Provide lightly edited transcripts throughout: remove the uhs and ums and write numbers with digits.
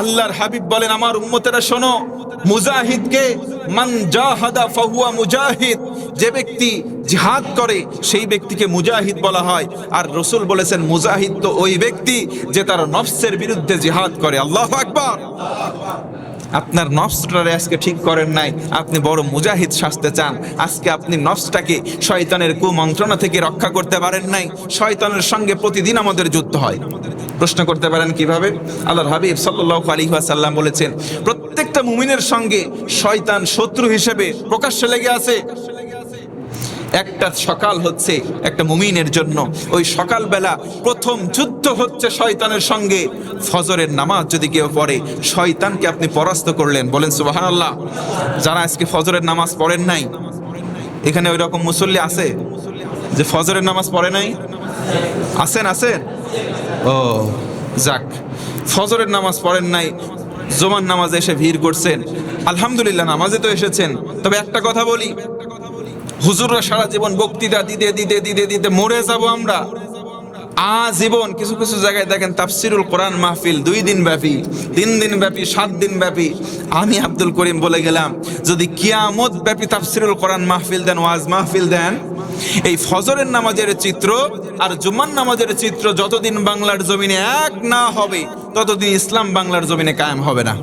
আল্লাহর হাবিব বলেন, আমার উম্মতেরা শোনো, মুজাহিদকে মান জাহাদা ফাহুয়া মুজাহিদ, যে ব্যক্তি জিহাদ করে সেই ব্যক্তিকে মুজাহিদ বলা হয়। আর রাসূল বলেছেন মুজাহিদ তো ওই ব্যক্তি যে তার নফসের বিরুদ্ধে জিহাদ করে। আল্লাহু আকবার। আপনার নফসটারে আজকে ঠিক করেন নাই, আপনি বড় মুজাহিদ সাজতে চান। আজকে আপনি নফসটাকে শয়তানের কুমন্ত্রণা থেকে রক্ষা করতে পারেন নাই। শয়তানের সঙ্গে প্রতিদিন আমাদের যুদ্ধ হয়। প্রশ্ন করতে পারেন কিভাবে? আল্লাহর হাবিব সাল্লাল্লাহু আলাইহি ওয়াসাল্লাম বলেছেন, প্রত্যেকটা মুমিনের সঙ্গে শয়তান শত্রু হিসেবে প্রকাশ্যে লেগে আছে। একটা সকাল হচ্ছে একটা মুমিনের জন্য, ওই সকালবেলা প্রথম যুদ্ধ হচ্ছে শয়তানের সঙ্গে। ফজরের নামাজ যদি কেউ পড়ে, শয়তানকে আপনি পরাস্ত করলেন। বলেন সুবহানাল্লাহ। যারা আজকে ফজরের নামাজ পড়েন নাই, এখানে ওই রকম মুসল্লি আছে যে ফজরের নামাজ পড়ে নাই? আছেন? ও যাক, ফজরের নামাজ পড়েন নাই, জুমার নামাজে এসে ভিড় করছেন, আলহামদুলিল্লাহ, নামাজে তো এসেছেন। তবে একটা কথা বলি, হুজুররা সারা জীবন বক্তৃতা দিতে দিতে দিতে দিতে মরে যাব আমরা আজীবন। কিছু কিছু জায়গায় দেখেন তাফসিরুল কোরআন মাহফিল 2 দিন ব্যাপী, 3 দিন ব্যাপী, 7 দিন ব্যাপী। আমি আব্দুল করিম বলে গেলাম, যদি কিয়ামত ব্যাপী তাফসিরুল কোরআন মাহফিল দেন, ওয়াজ মাহফিল দেন, এই ফজরের নামাজের চিত্র আর জুমার নামাজের চিত্র যতদিন বাংলার জমিনে এক না হবে, ততদিন ইসলাম বাংলার জমিনে কায়েম হবে না।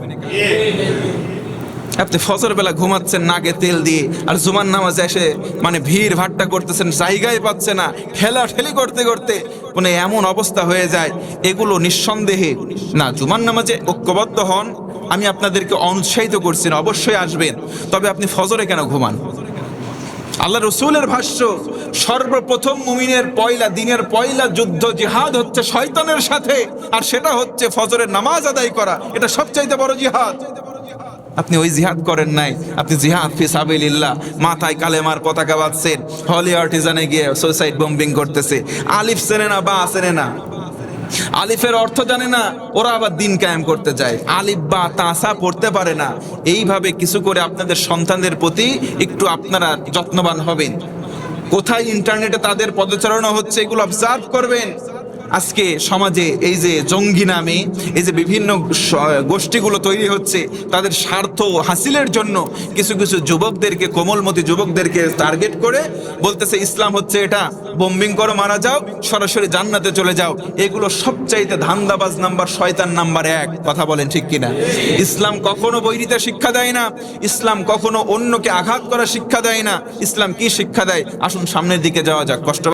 আপনি ফজর বেলা ঘুমাচ্ছেন নাকে তেল দিয়ে, আর জুমার নামাজে এসে মানে ভিড় ভাট্টা করতেছেন, জায়গায় পাচ্ছে না, ঠেলাঠেলি করতে করতে মানে এমন অবস্থা হয়ে যায়। এগুলো নিঃসন্দেহে না, জুমার নামাজে ঐক্যবদ্ধ হন। আমি আপনাদেরকে অনুৎসাহিত করছি না, অবশ্যই আসবেন। তবে আপনি ফজরে কেন ঘুমান? আল্লাহ রসুলের ভাষ্য, সর্বপ্রথম মুমিনের দিনের পয়লা যুদ্ধ জিহাদ হচ্ছে শয়তানের সাথে, আর সেটা হচ্ছে ফজরের নামাজ আদায় করা। এটা সবচাইতে বড় জিহাদ। আপনি ওই জিহাদ করেন নাই, আপনি জিহাদ ফি সাবিলিল্লাহ, মাথায় কালেমার পতাকা বাঁধছেন, হলি আর্টিজানে গিয়ে সুইসাইড বম্বিং করতেছে। আলিফ চেনে না, বা চেনে না, আলিফের অর্থ জানে না, ওরা আবার দিন কায়েম করতে যায়। আলিফ বা তাসা পড়তে পারে না। এইভাবে কিছু করে আপনাদের সন্তানদের প্রতি একটু আপনারা যত্নবান হবেন। কোথায় ইন্টারনেটে তাদের পদচারণা হচ্ছে, এগুলো অবজার্ভ করবেন। আজকে সমাজে এই যে জঙ্গি নামে এই যে বিভিন্ন গোষ্ঠীগুলো তৈরি হচ্ছে, তাদের স্বার্থ হাসিলের জন্য কিছু কিছু যুবকদেরকে, কোমলমতি যুবকদেরকে টার্গেট করে বলতেছে ইসলাম হচ্ছে এটা, বোম্বিং করো, মারা যাও, সরাসরি জান্নাতে চলে যাও। এগুলো সবচাইতে ধান্দাবাজ নাম্বার, শয়তান নাম্বার 1। কথা বলেন ঠিক কিনা? ইসলাম কখনো বৈরিতা শিক্ষা দেয় না, ইসলাম কখনো অন্যকে আঘাত করা শিক্ষা দেয় না। ইসলাম কি শিক্ষা দেয়? আসুন সামনের দিকে যাওয়া যাক। কষ্ট